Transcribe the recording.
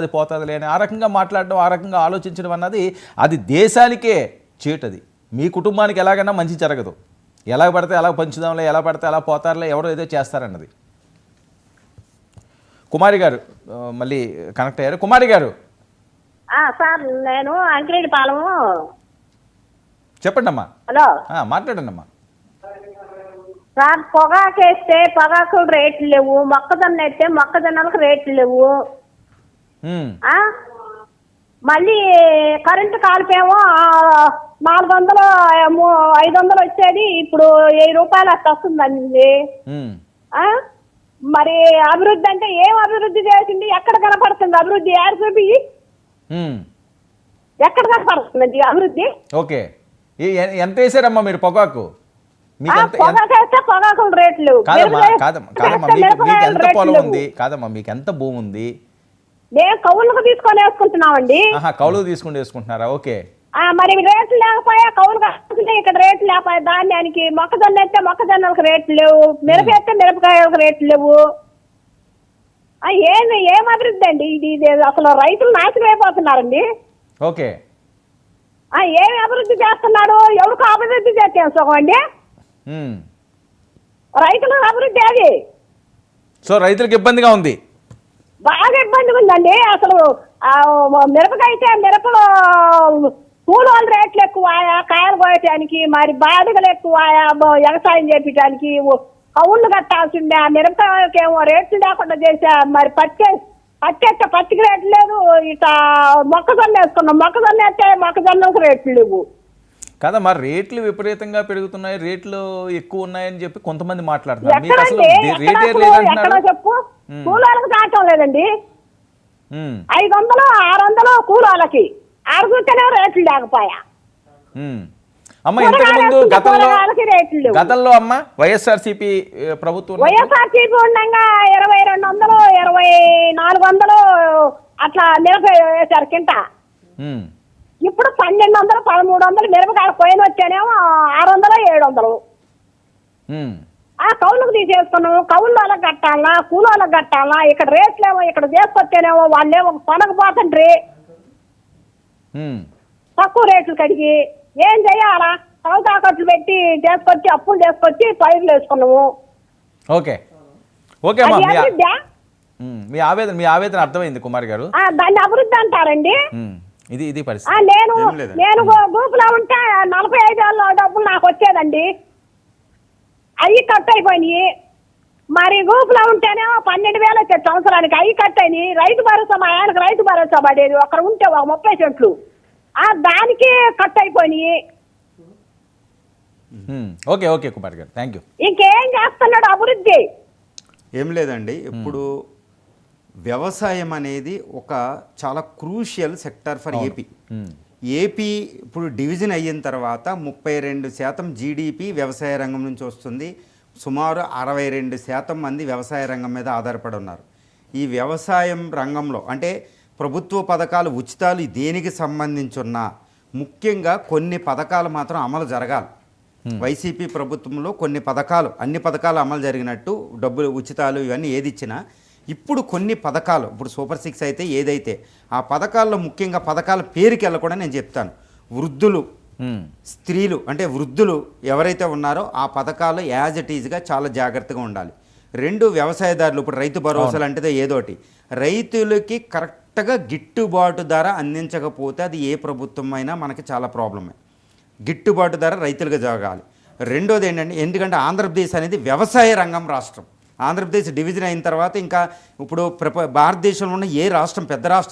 అది పోతుందిలే అని ఆ రకంగా మాట్లాడడం, ఆ రకంగా ఆలోచించడం అన్నది అది దేశానికే చేటది. మీ కుటుంబానికి ఎలాగైనా మంచి జరగదు. ఎలా పడితే అలా పంచుదాంలే, ఎలా పడితే అలా పోతారులే, ఎవరో ఏదో చేస్తారన్నది. కుమారి గారు మళ్ళీ కనెక్ట్ అయ్యారు. కుమారి గారు సార్, నేను అంకిరెడ్డి పాలము. చెప్పండి అమ్మా. హలో, మాట్లాడండి అమ్మా. సార్, పొగాకేస్తే పొగాకులు రేట్లు లేవు, మొక్కజొన్న వేస్తే మొక్కజొన్నలకు రేట్లు లేవు. మళ్ళీ కరెంటు కాల్పేమో 400 500 వచ్చేది, ఇప్పుడు 1000 రూపాయలు అట్లా వస్తుందండి. మరి అభివృద్ధి అంటే ఏం అభివృద్ధి చేసింది? ఎక్కడ కనపడుతుంది అభివృద్ధి? యాడ్ చూపి ఎక్కడ కనపడుతుంది అభివృద్ధి? ఓకే, ఎంత వేసారమ్మా మీరు పొగాకు? పొగాకేస్తే పొగాకులు రేట్లు. ఎంత పొలం ఉంది? కాదమ్మా, మీకు ఎంత భూమి ఉంది? మేము కౌలుకు తీసుకొని వేసుకుంటున్నామండి. కౌలుకు తీసుకుని వేసుకుంటున్నారా? ఓకే. మరి రేట్లు లేకపోయా, కౌలు కాకుండా ఇక్కడ రేట్లు లేకపోయా, ధాన్యానికి మొక్కజొన్న అయితే మొక్కజొన్నలకు రేట్లు లేవు, మిరప అయితే మిరపకాయలకు రేట్లు లేవు. ఏం అభివృద్ధి అండి ఇది? అసలు రైతులు నాశనం అయిపోతున్నారండి. ఓకే, ఏమి అభివృద్ధి చేస్తున్నాడు? ఎవరికి అభివృద్ధి చేస్తే సుఖం అండి? రైతులకు అభివృద్ధి అది. సో రైతులకు ఇబ్బందిగా ఉంది, బాగా ఇబ్బందిగా ఉందండి. అసలు మిరపకాయ అయితే మిరపలో కూలోళ్ళ రేట్లు ఎక్కువ, కాయలు కోయటానికి మరి బాధలు ఎక్కువ, వ్యవసాయం చేపించడానికి కవుళ్ళు కట్టాల్సి ఉండే. ఆ మిరపకాయలకి ఏమో రేట్లు లేకుండా చేసా. మరి పత్తికి రేట్లు లేదు. ఇక మొక్కజొన్న వేసుకున్నాం, మొక్కజొన్న వేస్తే మొక్కజొన్నకు రేట్లు లేవు కదా. మరి రేట్లు విపరీతంగా పెరుగుతున్నాయి, రేట్లు ఎక్కువ ఉన్నాయని చెప్పి కొంతమంది మాట్లాడుతున్నారు. చెప్పు, కూలోళ్ళకి దాటం లేదండి. 500 600 కూలోళ్ళకి అడుగుతూనే రేట్లు లేకపోయా. అమ్మ, ఇంతకుముందు గతంలో అమ్మ వైఎస్ఆర్సీపీ ప్రభుత్వం ఉండగా 2200 2400 అట్లా మిరపకాయ వేశారు కింట. ఇప్పుడు 1200 1300 మిరపకాయ పోయిన వచ్చానేమో 600 700. కౌలుకు తీసేసుకున్నాము. కౌలు వాళ్ళకి కట్టాలా, కూలోళ్ళకి కట్టాలా? ఇక్కడ రేట్లేమో ఇక్కడ చేసుకొచ్చానేమో వాళ్ళేమో కొనకపోతుండ్రి, తక్కువ రేట్లు కడిగి ఏం చెయ్యాలా? తాకట్లు పెట్టి చేసుకొచ్చి అప్పులు చేసుకొచ్చి పైర్లు వేసుకున్నాము. ఓకే ఓకే అమ్మా, మీ ఆవేదన అర్థమైంది కుమార్ గారు. దాన్ని అభివృద్ధి అంటారండి. ఇది పరిస్థితి. నేను గ్రూపులో ఉంటే 45 ఏళ్ళ డబ్బులు నాకు వచ్చేదండి, అవి కట్ అయిపోయినాయి. మరి గ్రూపులో ఉంటేనేమో 12,000 వచ్చేది సంవత్సరానికి, అవి కట్ అయినాయి. రైతు భరోసా, మా ఆయనకు రైతు భరోసా పడేది, అక్కడ ఉంటే 30 సెంట్లు, దానికి కట్ అయిపోయినాయి. ఓకే ఓకే కుమార్ గారు, థ్యాంక్ యూ. ఇంకేం చేస్తున్నాడు అభివృద్ధి? ఏం లేదండి. ఇప్పుడు వ్యవసాయం అనేది ఒక చాలా crucial sector for AP. AP ఇప్పుడు డివిజన్ అయిన తర్వాత 32% జీడిపి వ్యవసాయ రంగం నుంచి వస్తుంది. సుమారు 62% మంది వ్యవసాయ రంగం మీద ఆధారపడి ఉన్నారు. ఈ వ్యవసాయం రంగంలో అంటే ప్రభుత్వ పథకాలు, ఉచితాలు దేనికి సంబంధించి ఉన్నా ముఖ్యంగా కొన్ని పథకాలు మాత్రం అమలు జరగాలి. వైసీపీ ప్రభుత్వంలో కొన్ని పథకాలు, అన్ని పథకాలు అమలు జరిగినట్టు డబ్బులు, ఉచితాలు ఇవన్నీ ఏది ఇచ్చినా ఇప్పుడు కొన్ని పథకాలు, ఇప్పుడు సూపర్ 6 అయితే ఏదైతే ఆ పథకాల్లో ముఖ్యంగా పథకాల పేరుకి వెళ్ళకుండా నేను చెప్తాను. వృద్ధులు, స్త్రీలు అంటే వృద్ధులు ఎవరైతే ఉన్నారో ఆ పథకాలు యాజ్ ఇట్ ఈజ్గా చాలా జాగ్రత్తగా ఉండాలి. 2 వ్యవసాయదారులు, ఇప్పుడు రైతు భరోసాలు అంటే ఏదోటి, రైతులకి కరెక్ట్గా గిట్టుబాటు ధర అందించకపోతే అది ఏ ప్రభుత్వం అయినా మనకి చాలా ప్రాబ్లమే. గిట్టుబాటు ధర రైతులుగా జరగాలి. రెండోది ఏంటంటే, ఎందుకంటే ఆంధ్రప్రదేశ్ అనేది వ్యవసాయ రంగం రాష్ట్రం. ఆంధ్రప్రదేశ్ డివిజన్ అయిన తర్వాత ఇంకా ఇప్పుడు భారతదేశంలో ఉన్న ఏ రాష్ట్రం, పెద్ద రాష్ట్రం